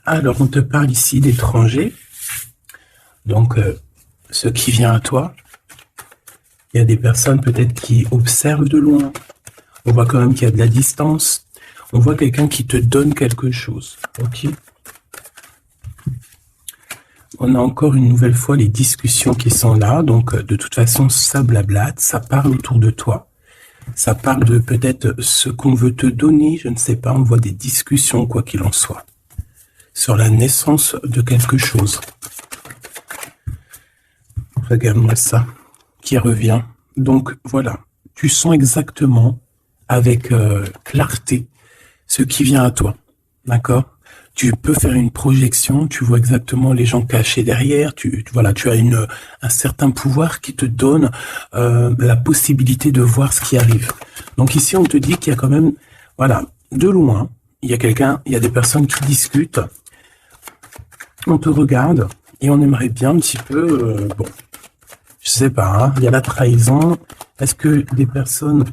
Alors, on te parle ici d'étrangers. Donc, ce qui vient à toi. Il y a des personnes peut-être qui observent de loin. On voit quand même qu'il y a de la distance. On voit quelqu'un qui te donne quelque chose. Ok. On a encore une nouvelle fois les discussions qui sont là. Donc, de toute façon, ça blablate, ça parle autour de toi. Ça parle de peut-être ce qu'on veut te donner. Je ne sais pas, on voit des discussions, quoi qu'il en soit, sur la naissance de quelque chose. Regarde-moi ça, qui revient. Donc, voilà, tu sens exactement, avec clarté, ce qui vient à toi. D'accord? Tu peux faire une projection, tu vois exactement les gens cachés derrière, voilà, tu as un certain pouvoir qui te donne la possibilité de voir ce qui arrive. Donc ici, on te dit qu'il y a quand même, voilà, de loin, il y a des personnes qui discutent, on te regarde et on aimerait bien un petit peu, bon, je sais pas, hein, il y a la trahison. Est-ce que des personnes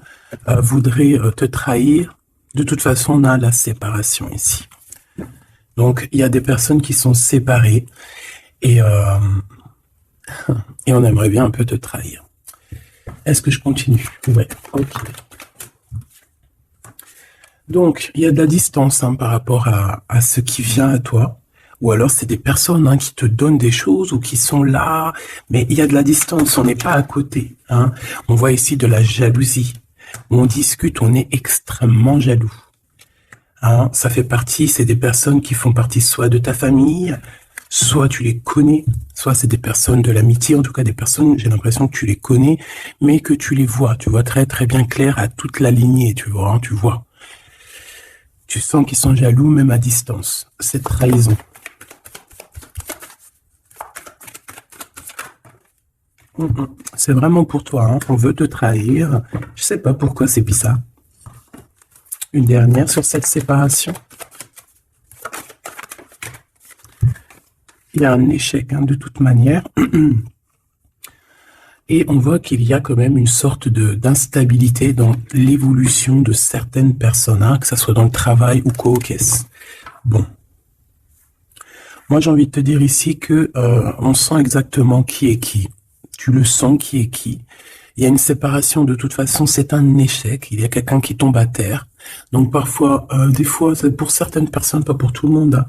voudraient te trahir? De toute façon, on a la séparation ici. Donc, il y a des personnes qui sont séparées et on aimerait bien un peu te trahir. Est-ce que je continue? Ouais, ok. Donc, il y a de la distance par rapport à ce qui vient à toi. Ou alors, c'est des personnes qui te donnent des choses ou qui sont là, mais il y a de la distance, on n'est pas à côté. On voit ici de la jalousie. On discute, on est extrêmement jaloux. Ça fait partie, c'est des personnes qui font partie soit de ta famille, soit tu les connais, soit c'est des personnes de l'amitié, en tout cas des personnes, j'ai l'impression que tu les connais, mais que tu les vois. Tu vois très très bien clair à toute la lignée, tu vois, tu vois. Tu sens qu'ils sont jaloux même à distance. Cette trahison. C'est vraiment pour toi, on veut te trahir. Je sais pas pourquoi c'est bizarre. Une dernière sur cette séparation. Il y a un échec de toute manière. Et on voit qu'il y a quand même une sorte d'instabilité dans l'évolution de certaines personnes, que ce soit dans le travail ou quoi aux caisses. Bon. Moi, j'ai envie de te dire ici que on sent exactement qui est qui. Tu le sens qui est qui. Il y a une séparation, de toute façon, c'est un échec. Il y a quelqu'un qui tombe à terre. Donc parfois, des fois, c'est pour certaines personnes, pas pour tout le monde.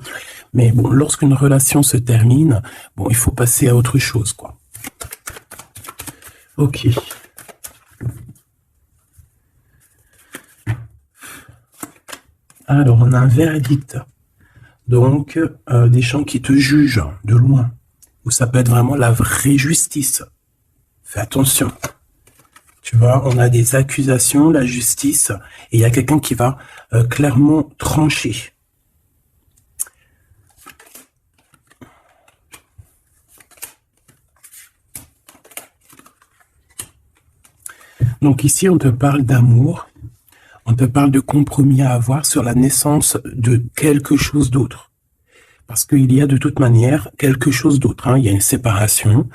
Mais bon, lorsqu'une relation se termine, bon, il faut passer à autre chose, quoi. Ok. Alors, on a un verdict. Donc, des gens qui te jugent de loin. Ou ça peut être vraiment la vraie justice. Fais attention. Tu vois, on a des accusations, la justice, et il y a quelqu'un qui va clairement trancher. Donc ici, on te parle d'amour, on te parle de compromis à avoir sur la naissance de quelque chose d'autre. Parce qu'il y a de toute manière quelque chose d'autre. Il y a une séparation,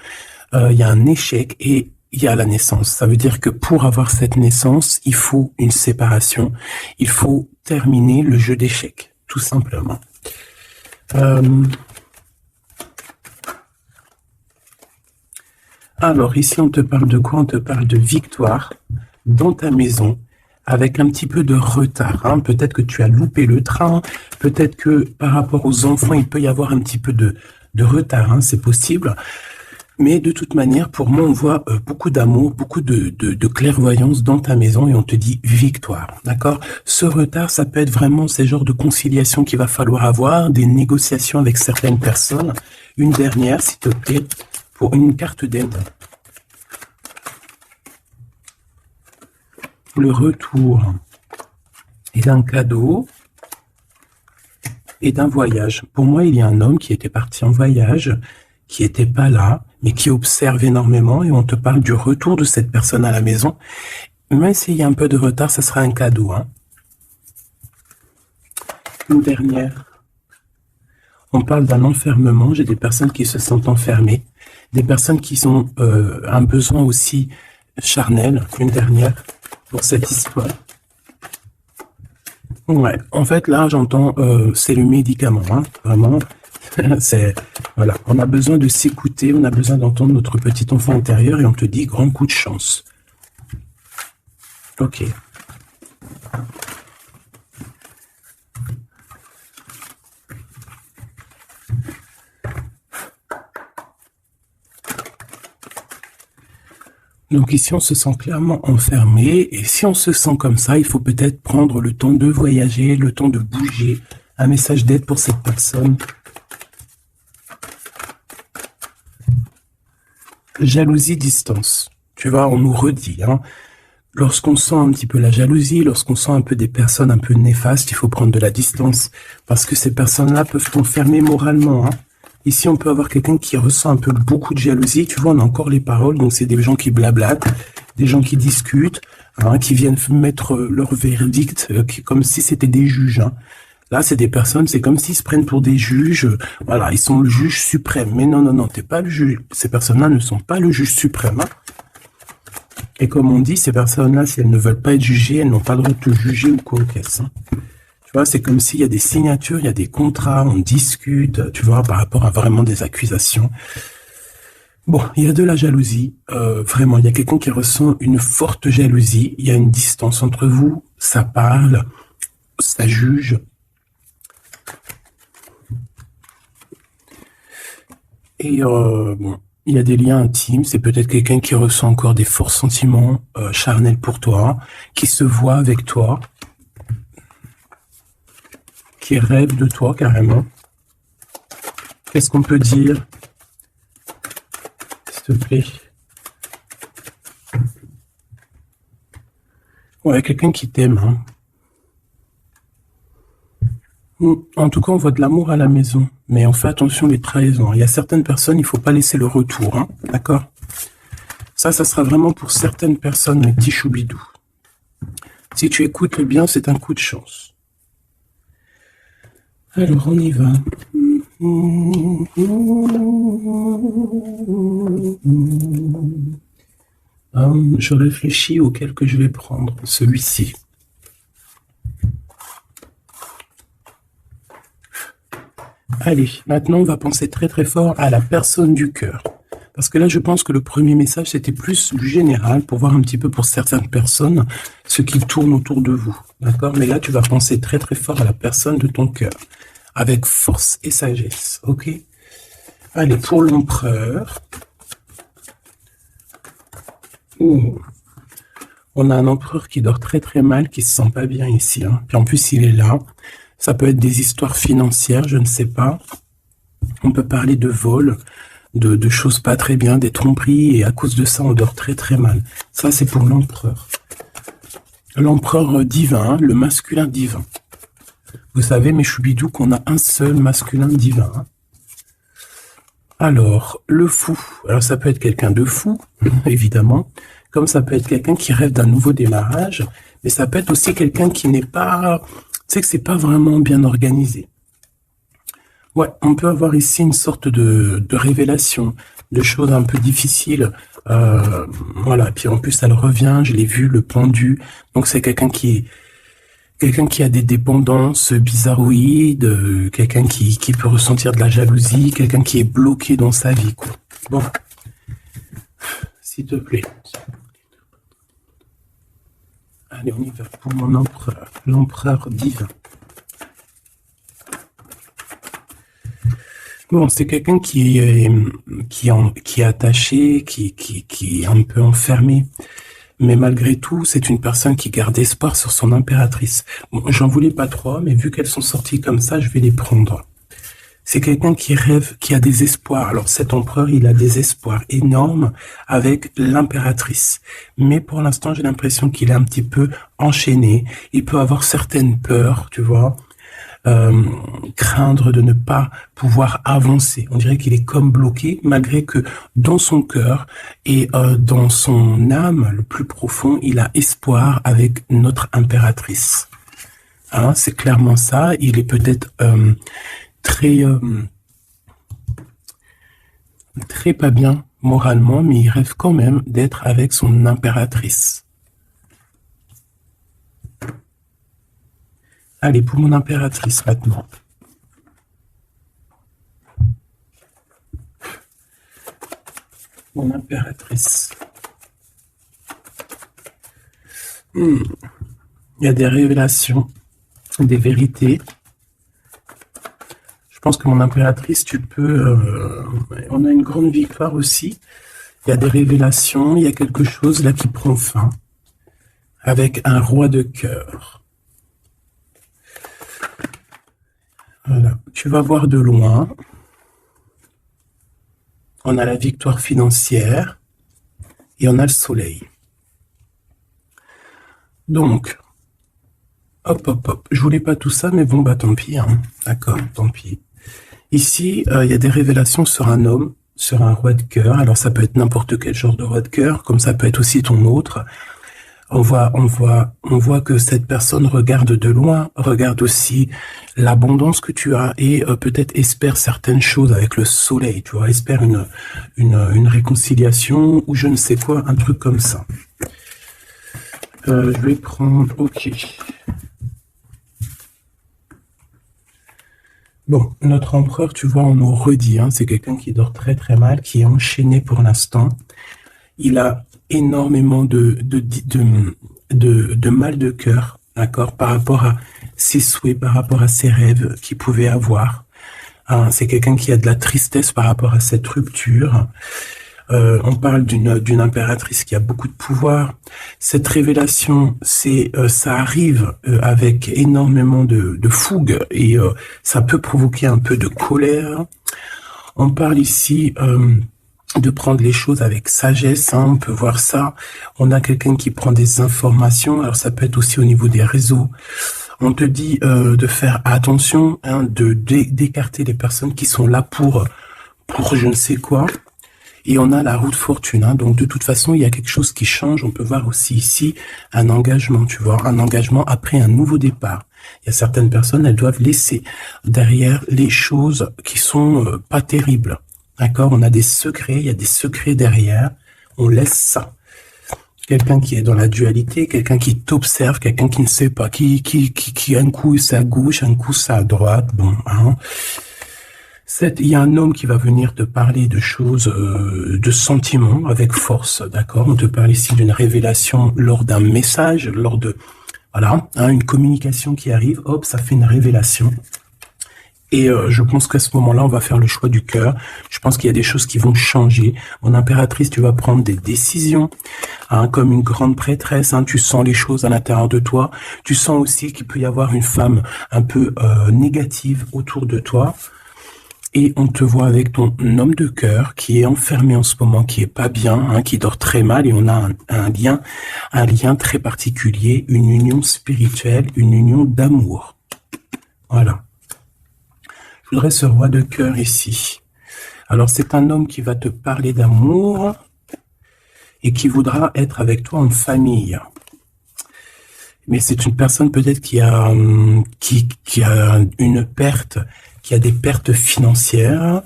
il y a un échec et il y a la naissance. Ça veut dire que pour avoir cette naissance, il faut une séparation. Il faut terminer le jeu d'échecs, tout simplement. Alors ici, on te parle de quoi? On te parle de victoire dans ta maison, avec un petit peu de retard. Peut-être que tu as loupé le train, peut-être que par rapport aux enfants, il peut y avoir un petit peu de retard, c'est possible. Mais de toute manière, pour moi, on voit beaucoup d'amour, beaucoup de clairvoyance dans ta maison et on te dit victoire, d'accord? Ce retard, ça peut être vraiment ces genres de conciliation qu'il va falloir avoir, des négociations avec certaines personnes. Une dernière, s'il te plaît, pour une carte d'aide. Le retour et d'un cadeau et d'un voyage. Pour moi, il y a un homme qui était parti en voyage, qui n'était pas là, mais qui observe énormément et on te parle du retour de cette personne à la maison. Même s'il y a un peu de retard, ça sera un cadeau. Une dernière. On parle d'un enfermement. J'ai des personnes qui se sentent enfermées, des personnes qui ont un besoin aussi charnel. Une dernière pour cette histoire. Ouais, en fait, là, j'entends, c'est le médicament, hein, vraiment. C'est, voilà, on a besoin de s'écouter, on a besoin d'entendre notre petit enfant intérieur et on te dit grand coup de chance. Ok. Donc ici, on se sent clairement enfermé. Et si on se sent comme ça, il faut peut-être prendre le temps de voyager, le temps de bouger. Un message d'aide pour cette personne. Jalousie, distance. Tu vois, on nous redit, hein. Lorsqu'on sent un petit peu la jalousie, lorsqu'on sent un peu des personnes un peu néfastes, il faut prendre de la distance. Parce que ces personnes-là peuvent t'enfermer moralement, hein. Ici, on peut avoir quelqu'un qui ressent un peu beaucoup de jalousie. Tu vois, on a encore les paroles. Donc, c'est des gens qui blablatent, des gens qui discutent, hein, qui viennent mettre leur verdict comme si c'était des juges, hein. Là, c'est des personnes, c'est comme s'ils se prennent pour des juges. Voilà, ils sont le juge suprême. Mais non, non, non, t'es pas le juge. Ces personnes-là ne sont pas le juge suprême, hein. Et comme on dit, ces personnes-là, si elles ne veulent pas être jugées, elles n'ont pas le droit de te juger ou quoi qu'est-ce, hein. Tu vois, c'est comme s'il y a des signatures, il y a des contrats, on discute, tu vois, par rapport à vraiment des accusations. Bon, il y a de la jalousie, vraiment, il y a quelqu'un qui ressent une forte jalousie, il y a une distance entre vous, ça parle, ça juge. Et bon, il y a des liens intimes, c'est peut-être quelqu'un qui ressent encore des forts sentiments charnels pour toi, qui se voit avec toi, qui rêve de toi carrément. Qu'est-ce qu'on peut dire, s'il te plaît? Ouais, quelqu'un qui t'aime, hein. En tout cas, on voit de l'amour à la maison, mais on fait attention les trahisons. Il y a certaines personnes, il ne faut pas laisser le retour, hein, d'accord? Ça sera vraiment pour certaines personnes, mes petits choubidous. Si tu écoutes le bien, c'est un coup de chance. Alors, on y va. Je réfléchis auquel que je vais prendre, celui-ci. Allez, maintenant, on va penser très très fort à la personne du cœur. Parce que là, je pense que le premier message, c'était plus du général pour voir un petit peu pour certaines personnes ce qui tourne autour de vous. D'accord? Mais là, tu vas penser très très fort à la personne de ton cœur. Avec force et sagesse. Ok? Allez, pour l'empereur. On a un empereur qui dort très très mal, qui se sent pas bien ici, hein. Puis en plus, il est là. Ça peut être des histoires financières, je ne sais pas. On peut parler de vol, de choses pas très bien, des tromperies, et à cause de ça, on dort très très mal. Ça, c'est pour l'empereur. L'empereur divin, le masculin divin. Vous savez, mes choubidous, qu'on a un seul masculin divin, hein. Alors, le fou. Alors, ça peut être quelqu'un de fou, évidemment, comme ça peut être quelqu'un qui rêve d'un nouveau démarrage, mais ça peut être aussi quelqu'un qui n'est pas... Tu sais que c'est pas vraiment bien organisé. Ouais, on peut avoir ici une sorte de révélation, de choses un peu difficiles. Voilà, puis en plus, elle revient, je l'ai vu, le pendu. Donc, c'est quelqu'un qui a des dépendances bizarroïdes, quelqu'un qui peut ressentir de la jalousie, quelqu'un qui est bloqué dans sa vie, quoi. Bon, s'il te plaît. Allez, on y va pour mon empereur, l'empereur divin. Bon, c'est quelqu'un qui est attaché, qui est un peu enfermé. Mais malgré tout, c'est une personne qui garde espoir sur son impératrice. Bon, j'en voulais pas trois, mais vu qu'elles sont sorties comme ça, je vais les prendre. C'est quelqu'un qui rêve, qui a des espoirs. Alors cet empereur, il a des espoirs énormes avec l'impératrice. Mais pour l'instant, j'ai l'impression qu'il est un petit peu enchaîné. Il peut avoir certaines peurs, tu vois, craindre de ne pas pouvoir avancer. On dirait qu'il est comme bloqué, malgré que dans son cœur et dans son âme, le plus profond, il a espoir avec notre impératrice. Hein, c'est clairement ça. Il est peut-être... très pas bien moralement, mais il rêve quand même d'être avec son impératrice. Allez, pour mon impératrice maintenant. Mon impératrice. Il y a des révélations, des vérités. Je pense que mon impératrice, tu peux... on a une grande victoire aussi. Il y a des révélations, il y a quelque chose là qui prend fin. Avec un roi de cœur. Voilà. Tu vas voir de loin. On a la victoire financière. Et on a le soleil. Donc, hop, hop, hop. Je voulais pas tout ça, mais bon, bah tant pis. Hein. D'accord, tant pis. Ici, il y a des révélations sur un homme, sur un roi de cœur. Alors, ça peut être n'importe quel genre de roi de cœur, comme ça peut être aussi ton autre. On voit que cette personne regarde de loin, regarde aussi l'abondance que tu as et peut-être espère certaines choses avec le soleil, tu vois, espère une réconciliation ou je ne sais quoi, un truc comme ça. Je vais prendre, ok. Bon, notre empereur, tu vois, on nous redit, hein, c'est quelqu'un qui dort très très mal, qui est enchaîné pour l'instant. Il a énormément de mal de cœur, d'accord, par rapport à ses souhaits, par rapport à ses rêves qu'il pouvait avoir. Hein, c'est quelqu'un qui a de la tristesse par rapport à cette rupture. On parle d'une impératrice qui a beaucoup de pouvoir. Cette révélation, ça arrive avec énormément de fougue et ça peut provoquer un peu de colère. On parle ici de prendre les choses avec sagesse, hein, on peut voir ça. On a quelqu'un qui prend des informations, alors ça peut être aussi au niveau des réseaux. On te dit de faire attention, hein, d'écarter les personnes qui sont là pour je ne sais quoi. Et on a la roue de fortune, hein, donc de toute façon, il y a quelque chose qui change. On peut voir aussi ici un engagement, tu vois, un engagement après un nouveau départ. Il y a certaines personnes, elles doivent laisser derrière les choses qui sont pas terribles. D'accord, on a des secrets, il y a des secrets derrière, on laisse ça. Quelqu'un qui est dans la dualité, quelqu'un qui t'observe, quelqu'un qui ne sait pas, qui un coup c'est à gauche, un coup c'est à droite, bon, hein. Il y a un homme qui va venir te parler de choses, de sentiments avec force, d'accord. On te parle ici d'une révélation lors d'un message, lors de, voilà, hein, une communication qui arrive, hop, ça fait une révélation. Et je pense qu'à ce moment-là, on va faire le choix du cœur. Je pense qu'il y a des choses qui vont changer. Mon impératrice, tu vas prendre des décisions, hein, comme une grande prêtresse. Hein, tu sens les choses à l'intérieur de toi. Tu sens aussi qu'il peut y avoir une femme un peu négative autour de toi. Et on te voit avec ton homme de cœur qui est enfermé en ce moment, qui est pas bien, hein, qui dort très mal. Et on a un lien très particulier, une union spirituelle, une union d'amour. Voilà. Je voudrais ce roi de cœur ici. Alors, c'est un homme qui va te parler d'amour et qui voudra être avec toi en famille. Mais c'est une personne peut-être qui a une perte, qui a des pertes financières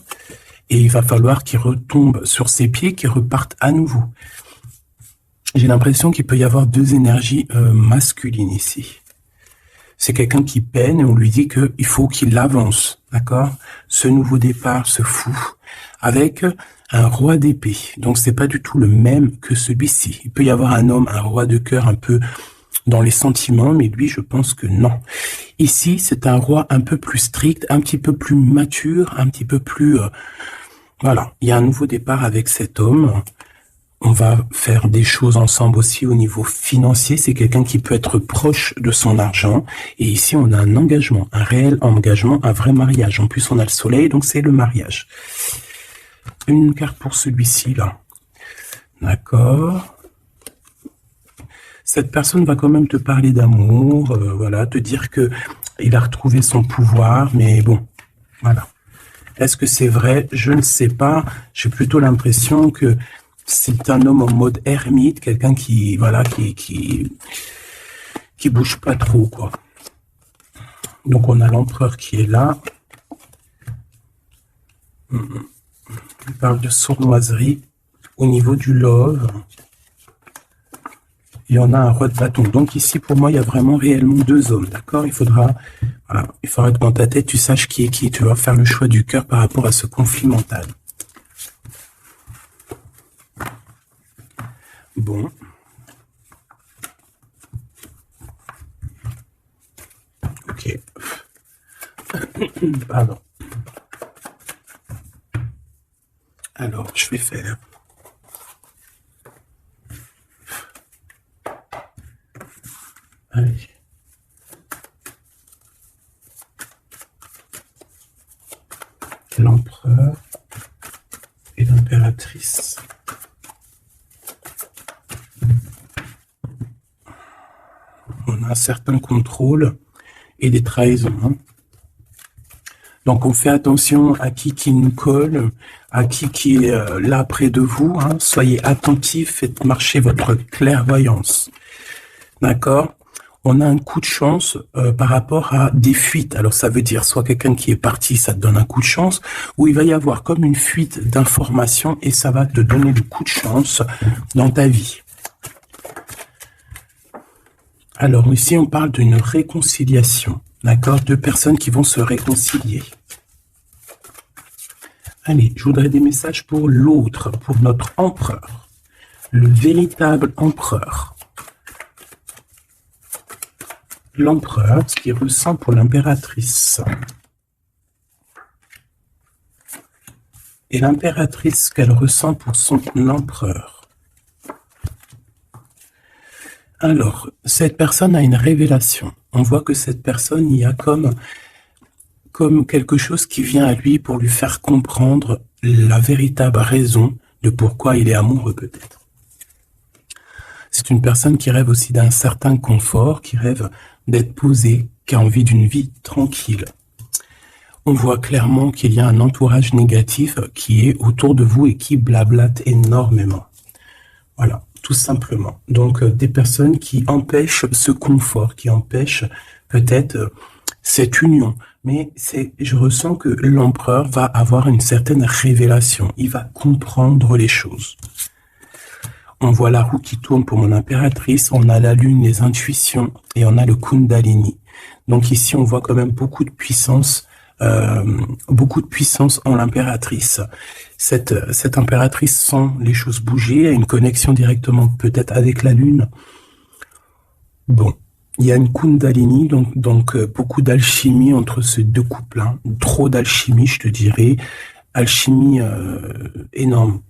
et il va falloir qu'il retombe sur ses pieds, qu'il reparte à nouveau. J'ai l'impression qu'il peut y avoir deux énergies masculines ici. C'est quelqu'un qui peine et on lui dit qu'il faut qu'il avance, d'accord? Ce nouveau départ se fout avec un roi d'épée. Donc c'est pas du tout le même que celui-ci. Il peut y avoir un homme, un roi de cœur un peu dans les sentiments, mais lui, je pense que non. Ici, c'est un roi un peu plus strict, un petit peu plus mature, un petit peu plus... voilà, il y a un nouveau départ avec cet homme. On va faire des choses ensemble aussi au niveau financier. C'est quelqu'un qui peut être proche de son argent. Et ici, on a un engagement, un réel engagement, un vrai mariage. En plus, on a le soleil, donc c'est le mariage. Une carte pour celui-ci, là. D'accord. Cette personne va quand même te parler d'amour, voilà, te dire que il a retrouvé son pouvoir, mais bon, voilà. Est-ce que c'est vrai? Je ne sais pas. J'ai plutôt l'impression que c'est un homme en mode ermite, quelqu'un qui, voilà, qui bouge pas trop, quoi. Donc on a l'empereur qui est là. Il parle de sournoiserie au niveau du love. et on a un roi de bâton. Donc ici, pour moi, il y a vraiment réellement deux hommes, d'accord? Il faudra que dans ta tête, tu saches qui est qui. Tu vas faire le choix du cœur par rapport à ce conflit mental. Bon. Ok. Pardon. Alors, je vais faire... Allez. L'empereur et l'impératrice. On a un certain contrôle et des trahisons. Hein. Donc, on fait attention à qui nous colle, à qui est là près de vous. Hein. Soyez attentifs, faites marcher votre clairvoyance. D'accord? On a un coup de chance par rapport à des fuites. Alors, ça veut dire soit quelqu'un qui est parti, ça te donne un coup de chance, ou il va y avoir comme une fuite d'informations et ça va te donner le coup de chance dans ta vie. Alors, ici, on parle d'une réconciliation. D'accord? Deux personnes qui vont se réconcilier. Allez, je voudrais des messages pour l'autre, pour notre empereur. Le véritable empereur. L'empereur, ce qu'il ressent pour l'impératrice. Et l'impératrice, ce qu'elle ressent pour son empereur. Alors, cette personne a une révélation. On voit que cette personne, il y a comme quelque chose qui vient à lui pour lui faire comprendre la véritable raison de pourquoi il est amoureux peut-être. C'est une personne qui rêve aussi d'un certain confort, qui rêve d'être posée, qui a envie d'une vie tranquille. On voit clairement qu'il y a un entourage négatif qui est autour de vous et qui blablate énormément. Voilà, tout simplement. Donc, des personnes qui empêchent ce confort, qui empêchent peut-être cette union. Mais je ressens que l'empereur va avoir une certaine révélation. Il va comprendre les choses. On voit la roue qui tourne pour mon impératrice, on a la lune, les intuitions, et on a le Kundalini. Donc ici, on voit quand même beaucoup de puissance en l'impératrice. Cette impératrice sent les choses bouger, a une connexion directement peut-être avec la lune. Bon, il y a une Kundalini, donc beaucoup d'alchimie entre ces deux couples. Hein. Trop d'alchimie, je te dirais. Alchimie énorme.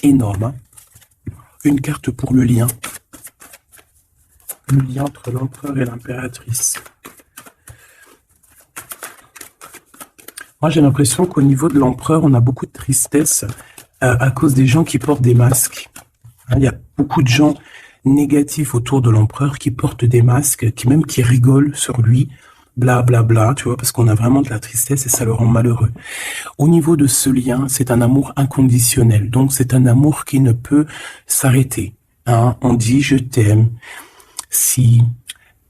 Énorme. Hein. Une carte pour le lien. Le lien entre l'empereur et l'impératrice. Moi, j'ai l'impression qu'au niveau de l'empereur, on a beaucoup de tristesse à cause des gens qui portent des masques. Hein, il y a beaucoup de gens négatifs autour de l'empereur qui portent des masques, qui rigolent sur lui, blablabla, tu vois, parce qu'on a vraiment de la tristesse et ça le rend malheureux. Au niveau de ce lien, c'est un amour inconditionnel. Donc, c'est un amour qui ne peut s'arrêter. Hein, on dit « je t'aime ». Si,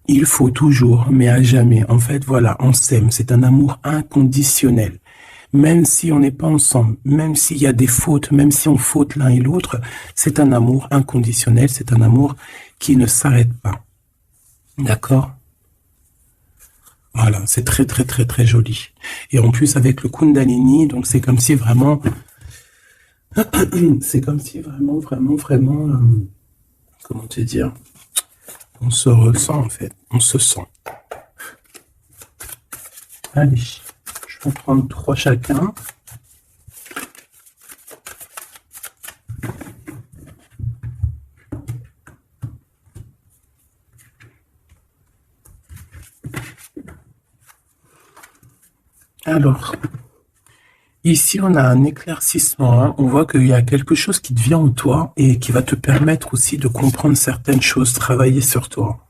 il faut toujours, mais à jamais. En fait, voilà, on s'aime. C'est un amour inconditionnel. Même si on n'est pas ensemble, même s'il y a des fautes, même si on faute l'un et l'autre, c'est un amour inconditionnel. C'est un amour qui ne s'arrête pas. D'accord ? Voilà, c'est très, très, très, très joli. Et en plus, avec le Kundalini, donc c'est comme si vraiment... c'est comme si vraiment... comment te dire ? On se ressent, en fait. On se sent. Allez, je vais en prendre 3 chacun. Alors, ici, on a un éclaircissement. Hein. On voit qu'il y a quelque chose qui devient en toi et qui va te permettre aussi de comprendre certaines choses, travailler sur toi.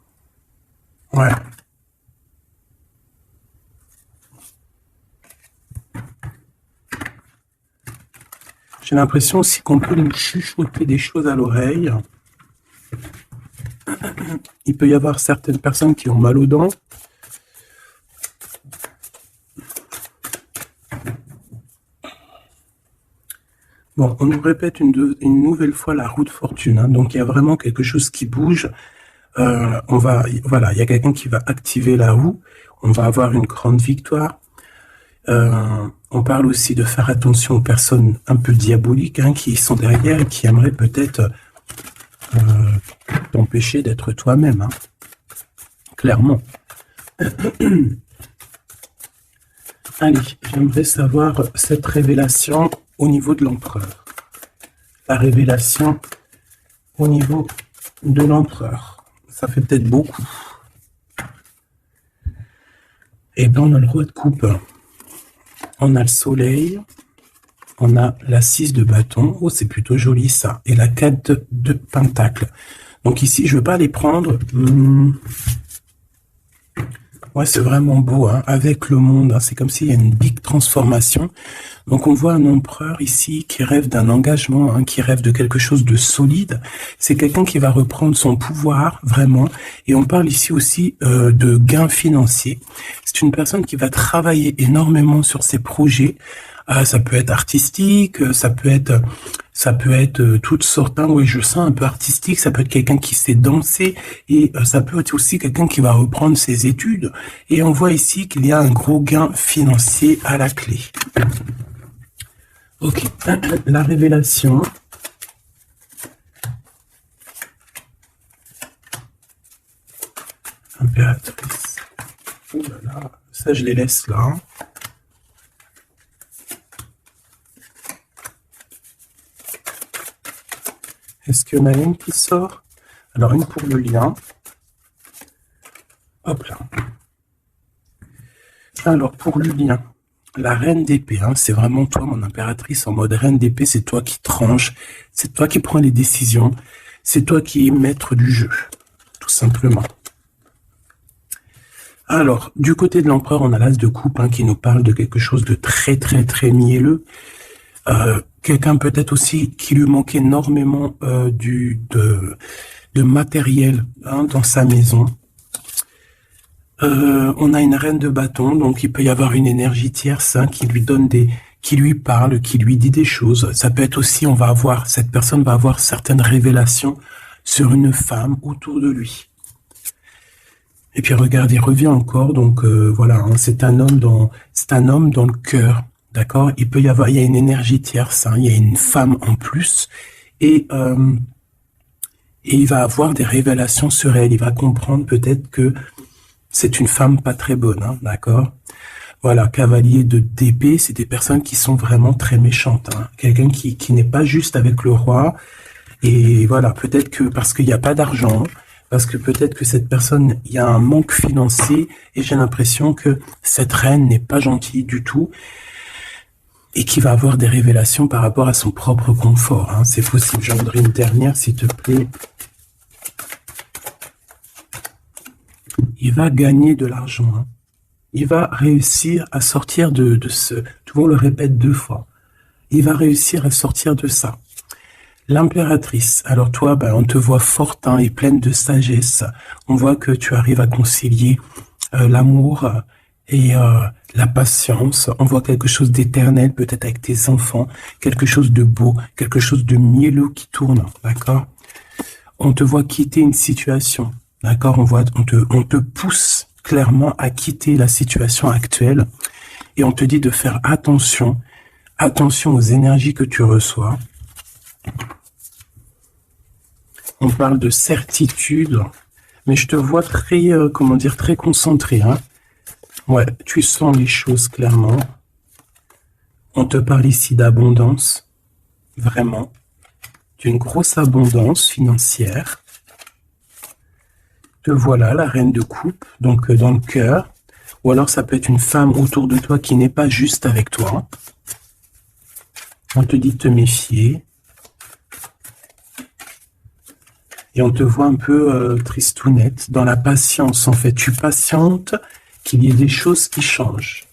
Ouais. J'ai l'impression aussi qu'on peut nous chuchoter des choses à l'oreille. Il peut y avoir certaines personnes qui ont mal aux dents. Bon, on nous répète une nouvelle fois la roue de fortune, hein. Donc il y a vraiment quelque chose qui bouge. Voilà, il y a quelqu'un qui va activer la roue. On va avoir une grande victoire. On parle aussi de faire attention aux personnes un peu diaboliques, hein, qui sont derrière et qui aimeraient peut-être t'empêcher d'être toi-même, hein. Clairement. Allez, j'aimerais savoir cette révélation au niveau de l'empereur. La révélation au niveau de l'empereur. Ça fait peut-être beaucoup. Et bien, on a le roi de coupe. On a le soleil. On a la 6 de bâton. Oh, c'est plutôt joli ça. Et la 4 de pentacle. Donc ici, je ne veux pas les prendre. Ouais, c'est vraiment beau, hein, avec le monde. Hein, c'est comme s'il y a une big transformation. Donc on voit un empereur ici qui rêve d'un engagement, hein, qui rêve de quelque chose de solide. C'est quelqu'un qui va reprendre son pouvoir, vraiment. Et on parle ici aussi de gains financiers. C'est une personne qui va travailler énormément sur ses projets. Ça peut être artistique, ça peut être toutes sortes, hein, oui, je sens un peu artistique, ça peut être quelqu'un qui sait danser, et ça peut être aussi quelqu'un qui va reprendre ses études. Et on voit ici qu'il y a un gros gain financier à la clé. Ok, la révélation. Impératrice. Oh là là, ça je les laisse là. Hein. Est-ce qu'il y en a une qui sort? Alors, une pour le lien. Hop là. Alors, pour le lien, la reine d'épée, hein, c'est vraiment toi, mon impératrice, en mode reine d'épée, c'est toi qui tranches, c'est toi qui prends les décisions, c'est toi qui es maître du jeu, tout simplement. Alors, du côté de l'empereur, on a l'as de coupe, hein, qui nous parle de quelque chose de très, très, très mielleux. Quelqu'un peut-être aussi qui lui manque énormément de matériel, hein, dans sa maison. On a une reine de bâton, donc il peut y avoir une énergie tierce, hein, qui lui donne qui lui parle, qui lui dit des choses. Ça peut être aussi, cette personne va avoir certaines révélations sur une femme autour de lui. Et puis regarde, il revient encore, donc voilà, hein, c'est un homme dans le cœur. D'accord, il y a une énergie tierce, hein, il y a une femme en plus, et il va avoir des révélations sur elle. Il va comprendre peut-être que c'est une femme pas très bonne, hein, d'accord. Voilà, cavalier d'épée, c'est des personnes qui sont vraiment très méchantes, hein. Quelqu'un qui n'est pas juste avec le roi, et voilà, peut-être que parce qu'il n'y a pas d'argent, parce que peut-être que cette personne, il y a un manque financier, et j'ai l'impression que cette reine n'est pas gentille du tout, et qui va avoir des révélations par rapport à son propre confort, hein. C'est possible. J'en voudrais une dernière, s'il te plaît. Il va gagner de l'argent, hein. Il va réussir à sortir de ce... Tu vois, on le répète 2 fois. Il va réussir à sortir de ça. L'impératrice. Alors toi, on te voit forte, hein, et pleine de sagesse. On voit que tu arrives à concilier l'amour et la patience. On voit quelque chose d'éternel, peut-être avec tes enfants, quelque chose de beau, quelque chose de mielleux qui tourne, d'accord? On te voit quitter une situation, d'accord? On te pousse clairement à quitter la situation actuelle, et on te dit de faire attention aux énergies que tu reçois. On parle de certitude, mais je te vois très, très concentré, hein. Ouais, tu sens les choses clairement. On te parle ici d'abondance, vraiment, d'une grosse abondance financière. Te voilà, la reine de coupe, donc dans le cœur. Ou alors ça peut être une femme autour de toi qui n'est pas juste avec toi. On te dit de te méfier. Et on te voit un peu tristounette, dans la patience en fait. Tu patientes qu'il y ait des choses qui changent.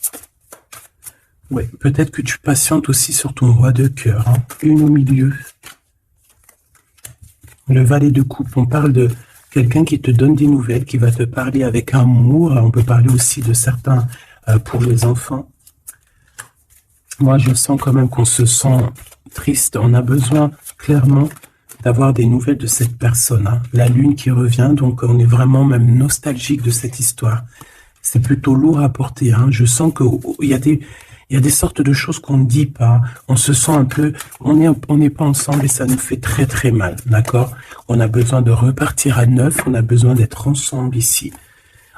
Ouais, peut-être que tu patientes aussi sur ton roi de cœur, hein. Une au milieu. Le valet de coupe, on parle de quelqu'un qui te donne des nouvelles, qui va te parler avec amour. On peut parler aussi de certains pour les enfants. Moi, je sens quand même qu'on se sent triste. On a besoin clairement d'avoir des nouvelles de cette personne. Hein. La lune qui revient, donc on est vraiment même nostalgique de cette histoire. C'est plutôt lourd à porter. Hein. Je sens qu'il y a des sortes de choses qu'on ne dit pas. On se sent un peu, on n'est pas ensemble et ça nous fait très très mal. D'accord? On a besoin de repartir à neuf. On a besoin d'être ensemble ici.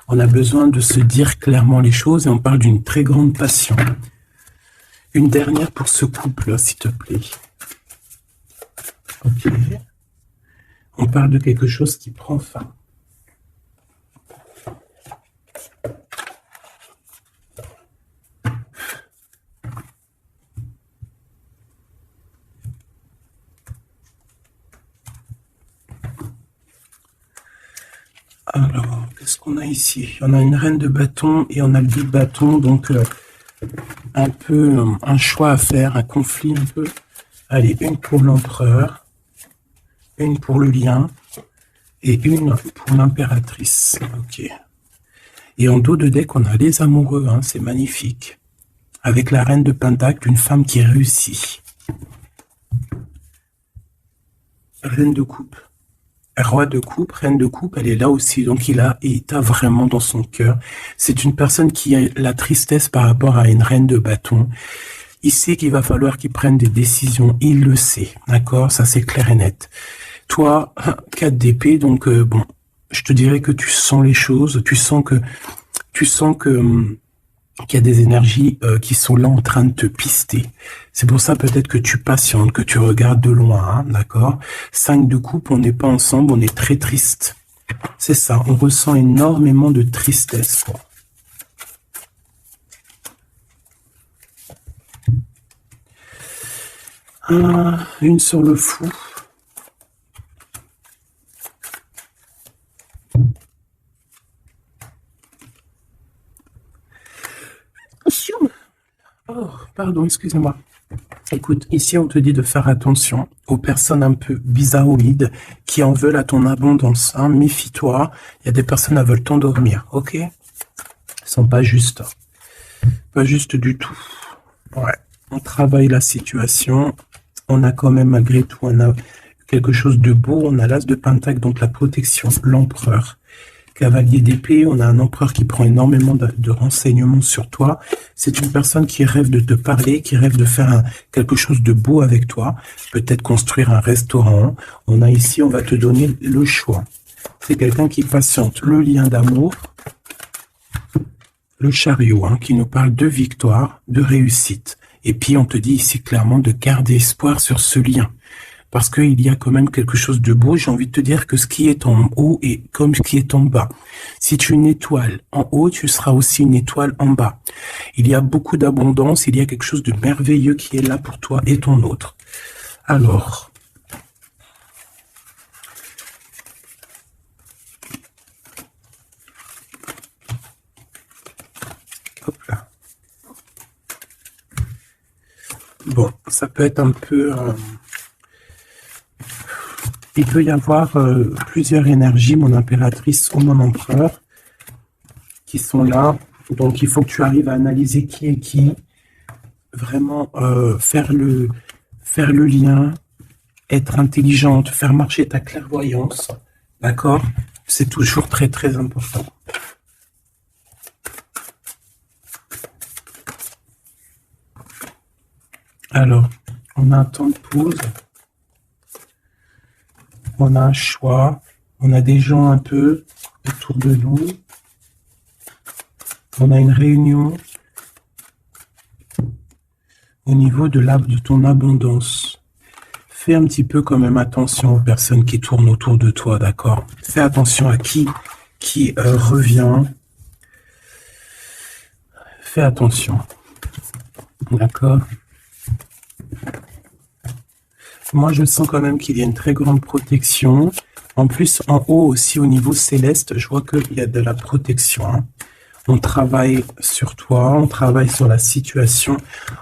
On a besoin de se dire clairement les choses et on parle d'une très grande passion. Une dernière pour ce couple, s'il te plaît. Ok. On parle de quelque chose qui prend fin. Alors, qu'est-ce qu'on a ici? On a une reine de bâton et on a le 10 de bâton, donc un peu un choix à faire, un conflit un peu. Allez, une pour l'empereur, une pour le lien et une pour l'impératrice. Ok. Et en dos de deck, on a les amoureux, hein, c'est magnifique. Avec la reine de pentacle, une femme qui réussit. Reine de coupe. Roi de coupe, reine de coupe, elle est là aussi, donc il t'a vraiment dans son cœur. C'est une personne qui a la tristesse par rapport à une reine de bâton. Il sait qu'il va falloir qu'il prenne des décisions, il le sait, d'accord? Ça c'est clair et net. Toi, 4 d'épée, donc bon, je te dirais que tu sens les choses, tu sens que qu'il y a des énergies qui sont là en train de te pister. C'est pour ça peut-être que tu patientes, que tu regardes de loin, hein, d'accord? 5 de coupe, on n'est pas ensemble, on est très triste. C'est ça, on ressent énormément de tristesse, quoi. Une sur le fou. Oh, pardon, excusez-moi. Écoute, ici on te dit de faire attention aux personnes un peu bizarroïdes qui en veulent à ton abondance. Hein. Méfie-toi, il y a des personnes qui veulent t'endormir, ok? Elles sont pas justes. Pas justes du tout. Ouais, on travaille la situation. On a quand même malgré tout quelque chose de beau. On a l'as de pentacle, donc la protection, l'empereur. Cavalier d'épée, on a un empereur qui prend énormément de renseignements sur toi. C'est une personne qui rêve de te parler, qui rêve de faire quelque chose de beau avec toi. Peut-être construire un restaurant. On a ici, on va te donner le choix. C'est quelqu'un qui patiente. Le lien d'amour, le chariot, hein, qui nous parle de victoire, de réussite. Et puis, on te dit ici clairement de garder espoir sur ce lien. Parce qu'il y a quand même quelque chose de beau. J'ai envie de te dire que ce qui est en haut est comme ce qui est en bas. Si tu es une étoile en haut, tu seras aussi une étoile en bas. Il y a beaucoup d'abondance, il y a quelque chose de merveilleux qui est là pour toi et ton autre. Alors, hop là. Bon, ça peut être un peu... il peut y avoir plusieurs énergies, mon impératrice ou mon empereur, qui sont là. Donc, il faut que tu arrives à analyser qui est qui, vraiment faire le lien, être intelligente, faire marcher ta clairvoyance, d'accord? C'est toujours très, très important. Alors, on a un temps de pause. On a un choix, on a des gens un peu autour de nous, on a une réunion au niveau de ton abondance. Fais un petit peu quand même attention aux personnes qui tournent autour de toi, d'accord? Fais attention à qui revient. Fais attention, d'accord? Moi, je sens quand même qu'il y a une très grande protection. En plus, en haut aussi, au niveau céleste, je vois qu'il y a de la protection. Hein. On travaille sur toi, on travaille sur la situation.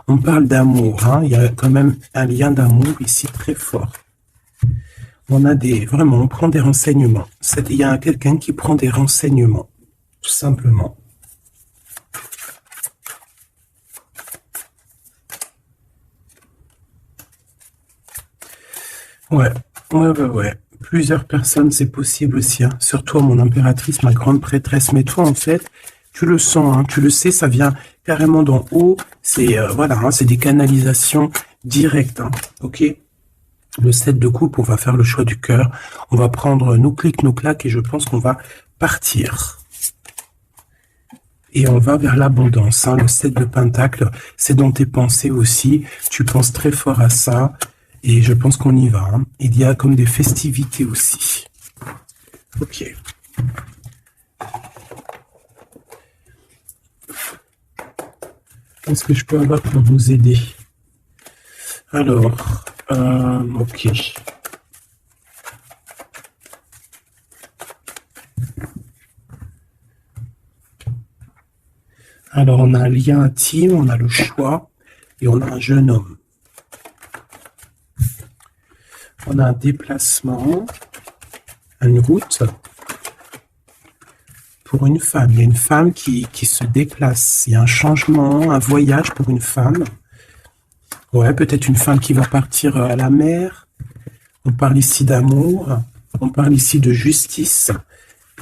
On parle d'amour. Hein. Il y a quand même un lien d'amour ici très fort. On a vraiment, on prend des renseignements. Il y a quelqu'un qui prend des renseignements, tout simplement. Ouais, ouais. Plusieurs personnes, c'est possible aussi, hein. Surtout mon impératrice, ma grande prêtresse. Mais toi, en fait, tu le sens, hein, tu le sais, ça vient carrément d'en haut. C'est voilà, hein, c'est des canalisations directes, hein, ok? Le 7 de coupe, on va faire le choix du cœur. On va prendre nos clics, nos claques, et je pense qu'on va partir. Et on va vers l'abondance, hein. Le 7 de pentacle, c'est dans tes pensées aussi. Tu penses très fort à ça. Et je pense qu'on y va, hein. Il y a comme des festivités aussi. Ok. Qu'est-ce que je peux avoir pour vous aider? Alors, ok. Alors, on a un lien intime, on a le choix, et on a un jeune homme. On a un déplacement, une route pour une femme. Il y a une femme qui se déplace. Il y a un changement, un voyage pour une femme. Ouais, peut-être une femme qui va partir à la mer. On parle ici d'amour. On parle ici de justice.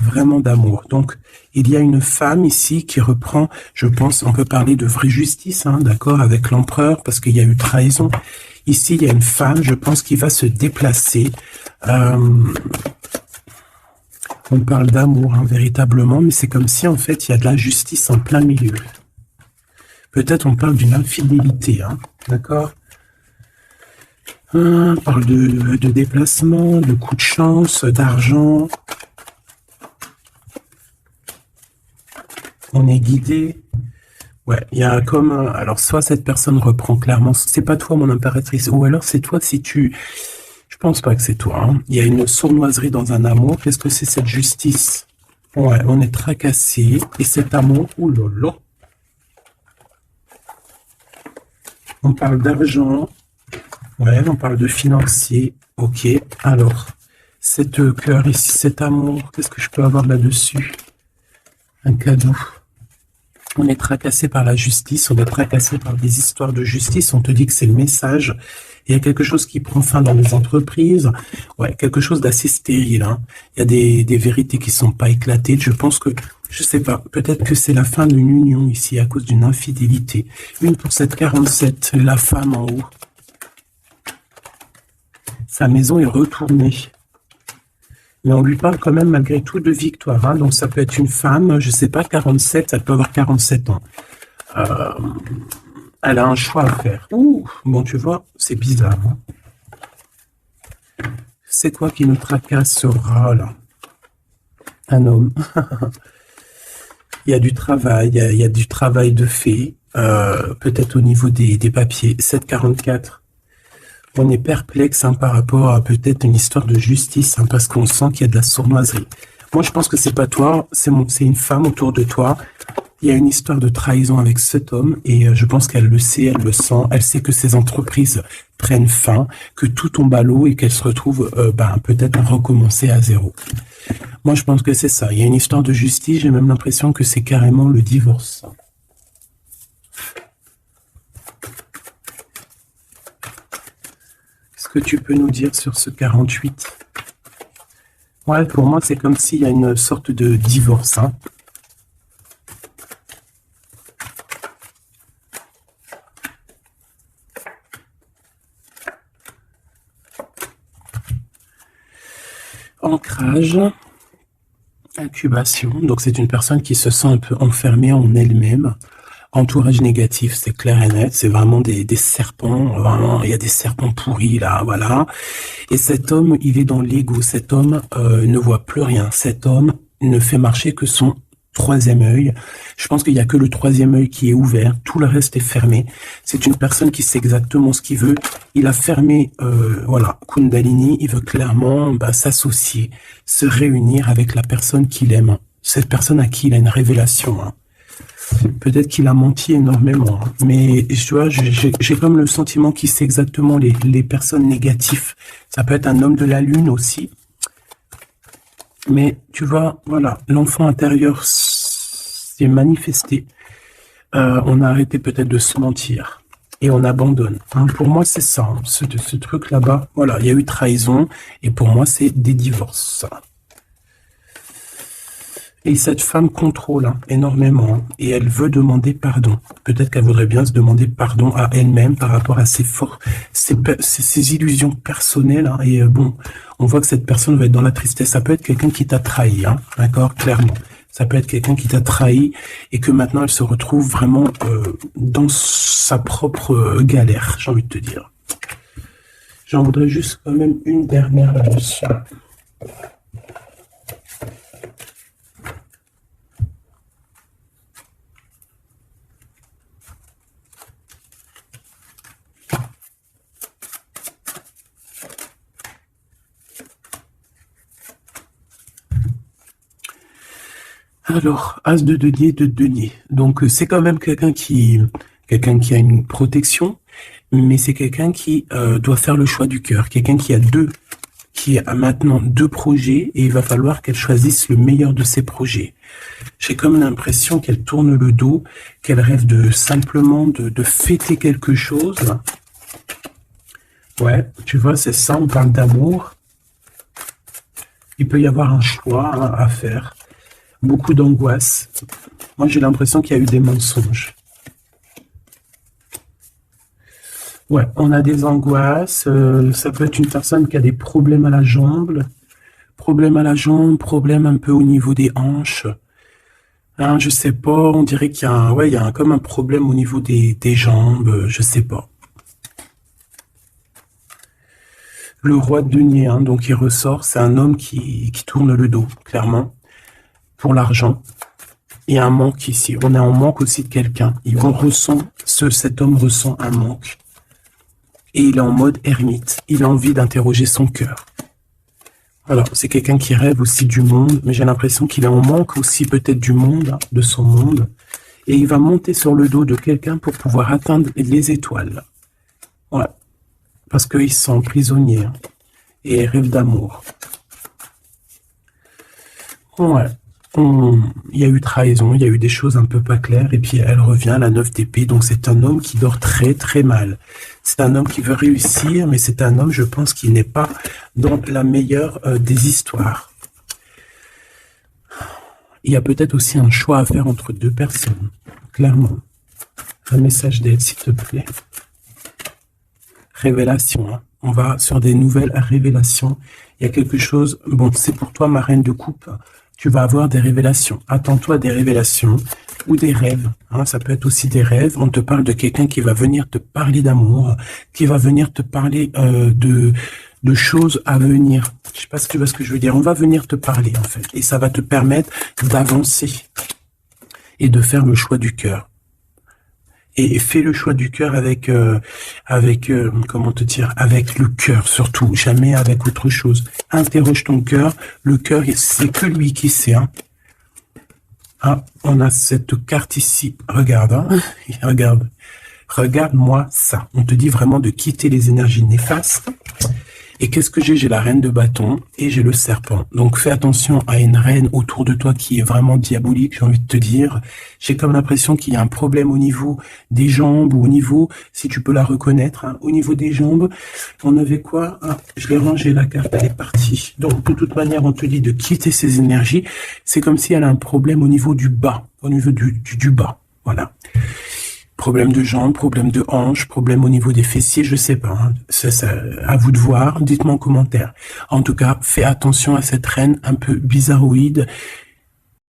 Vraiment d'amour. Donc, il y a une femme ici qui reprend, je pense, on peut parler de vraie justice, hein, d'accord, avec l'empereur, parce qu'il y a eu trahison. Ici, il y a une femme, je pense, qui va se déplacer. On parle d'amour, hein, véritablement, mais c'est comme si, en fait, il y a de la justice en plein milieu. Peut-être on parle d'une infidélité, hein, d'accord. On parle de déplacement, de coup de chance, d'argent. On est guidé. Ouais, il y a comme... alors, soit cette personne reprend clairement... C'est pas toi, mon impératrice. Ou alors, c'est toi si tu... Je pense pas que c'est toi, hein. Il y a une sournoiserie dans un amour. Qu'est-ce que c'est cette justice? Ouais, on est tracassé. Et cet amour... Ouh là là. On parle d'argent. Ouais, on parle de financier. Ok. Alors, cette cœur ici, cet amour, qu'est-ce que je peux avoir là-dessus? Un cadeau. On est tracassé par la justice, on est tracassé par des histoires de justice, on te dit que c'est le message. Il y a quelque chose qui prend fin dans les entreprises. Ouais, quelque chose d'assez stérile, hein. Il y a des vérités qui sont pas éclatées. Je pense que, je sais pas, peut-être que c'est la fin d'une union ici à cause d'une infidélité. Une pour cette 47, la femme en haut. Sa maison est retournée. Mais on lui parle quand même malgré tout de victoire, hein. Donc ça peut être une femme, je sais pas, 47, ça peut avoir 47 ans. Elle a un choix à faire. Ouh, bon, tu vois, c'est bizarre, hein. C'est quoi qui nous tracassera, là? Un homme. Il y a du travail, il y a du travail de fait, peut-être au niveau des papiers. 744. On est perplexe, hein, par rapport à peut-être une histoire de justice, hein, parce qu'on sent qu'il y a de la sournoiserie. Moi, je pense que c'est pas toi, c'est une femme autour de toi. Il y a une histoire de trahison avec cet homme et je pense qu'elle le sait, elle le sent. Elle sait que ces entreprises prennent fin, que tout tombe à l'eau et qu'elle se retrouve peut-être à recommencer à zéro. Moi, je pense que c'est ça. Il y a une histoire de justice. J'ai même l'impression que c'est carrément le divorce. Qu'est-ce que tu peux nous dire sur ce 48? Ouais, pour moi, c'est comme s'il y a une sorte de divorce, hein. Ancrage, incubation, donc c'est une personne qui se sent un peu enfermée en elle-même. Entourage négatif, c'est clair et net, c'est vraiment des serpents, vraiment, il y a des serpents pourris là, voilà. Et cet homme, il est dans l'ego, cet homme ne voit plus rien, cet homme ne fait marcher que son troisième œil. Je pense qu'il n'y a que le troisième œil qui est ouvert, tout le reste est fermé. C'est une personne qui sait exactement ce qu'il veut. Il a fermé, voilà, Kundalini, il veut clairement s'associer, se réunir avec la personne qu'il aime. Cette personne à qui il a une révélation, hein. Peut-être qu'il a menti énormément, hein. Mais tu vois, j'ai comme le sentiment qu'il sait exactement les personnes négatives. Ça peut être un homme de la lune aussi. Mais tu vois, voilà, l'enfant intérieur s'est manifesté. On a arrêté peut-être de se mentir. et on abandonne. Hein. Pour moi, c'est ça. Hein. Ce truc là-bas, voilà, il y a eu trahison et pour moi, c'est des divorces. Et cette femme contrôle hein, énormément hein, et elle veut demander pardon. Peut-être qu'elle voudrait bien se demander pardon à elle-même par rapport à ses illusions personnelles. Hein, et bon, on voit que cette personne va être dans la tristesse. Ça peut être quelqu'un qui t'a trahi, hein, d'accord, clairement. Ça peut être quelqu'un qui t'a trahi et que maintenant elle se retrouve vraiment dans sa propre galère, j'ai envie de te dire. J'en voudrais juste quand même une dernière là-dessus. Alors, As de denier. Donc, c'est quand même quelqu'un qui a une protection, mais c'est quelqu'un qui doit faire le choix du cœur. Quelqu'un qui a maintenant deux projets et il va falloir qu'elle choisisse le meilleur de ses projets. J'ai comme l'impression qu'elle tourne le dos, qu'elle rêve simplement de fêter quelque chose. Ouais, tu vois, c'est ça, on parle d'amour. Il peut y avoir un choix hein, à faire. Beaucoup d'angoisse. Moi, j'ai l'impression qu'il y a eu des mensonges. Ouais, on a des angoisses. Ça peut être une personne qui a des problèmes à la jambe. Problèmes à la jambe, problèmes un peu au niveau des hanches. Hein, je sais pas, on dirait qu'il y a, il y a comme un problème au niveau des jambes. Je sais pas. Le roi de denier, hein, donc il ressort. C'est un homme qui tourne le dos, clairement. Pour l'argent. Il y a un manque ici. On est en manque aussi de quelqu'un. Cet homme ressent un manque. Et il est en mode ermite. Il a envie d'interroger son cœur. Alors, c'est quelqu'un qui rêve aussi du monde, mais j'ai l'impression qu'il est en manque aussi peut-être du monde, hein, de son monde. Et il va monter sur le dos de quelqu'un pour pouvoir atteindre les étoiles. Ouais. Parce qu'il se sent prisonnier. Hein, et rêve d'amour. Ouais. Il y a eu trahison, il y a eu des choses un peu pas claires, et puis elle revient à la 9 d'épée, donc c'est un homme qui dort très très mal. C'est un homme qui veut réussir, mais c'est un homme, je pense, qui n'est pas dans la meilleure des histoires. Il y a peut-être aussi un choix à faire entre deux personnes, clairement. Un message d'aide, s'il te plaît. Révélation, hein. On va sur des nouvelles révélations. Il y a quelque chose, bon, c'est pour toi, ma reine de coupe. Tu vas avoir des révélations. Attends-toi à des révélations ou des rêves. Hein, ça peut être aussi des rêves. On te parle de quelqu'un qui va venir te parler d'amour, qui va venir te parler de choses à venir. Je sais pas si tu vois ce que je veux dire. On va venir te parler, en fait. Et ça va te permettre d'avancer et de faire le choix du cœur. Et fais le choix du cœur avec comment te dire, avec le cœur surtout, jamais avec autre chose. Interroge ton cœur. Le cœur, c'est que lui qui sait. Hein. Ah, on a cette carte ici. Regarde, hein. Regarde. Regarde-moi ça. On te dit vraiment de quitter les énergies néfastes. Et qu'est-ce que j'ai? J'ai la reine de bâton et j'ai le serpent. Donc fais attention à une reine autour de toi qui est vraiment diabolique, j'ai envie de te dire. J'ai comme l'impression qu'il y a un problème au niveau des jambes ou au niveau, si tu peux la reconnaître, hein, au niveau des jambes. On avait quoi? Ah, je l'ai rangé, la carte, elle est partie. Donc de toute manière, on te dit de quitter ces énergies. C'est comme si elle a un problème au niveau du bas, au niveau du bas. Voilà. Problème de jambes, problème de hanches, problème au niveau des fessiers, je sais pas. Hein. C'est à vous de voir, dites-moi en commentaire. En tout cas, fais attention à cette reine un peu bizarroïde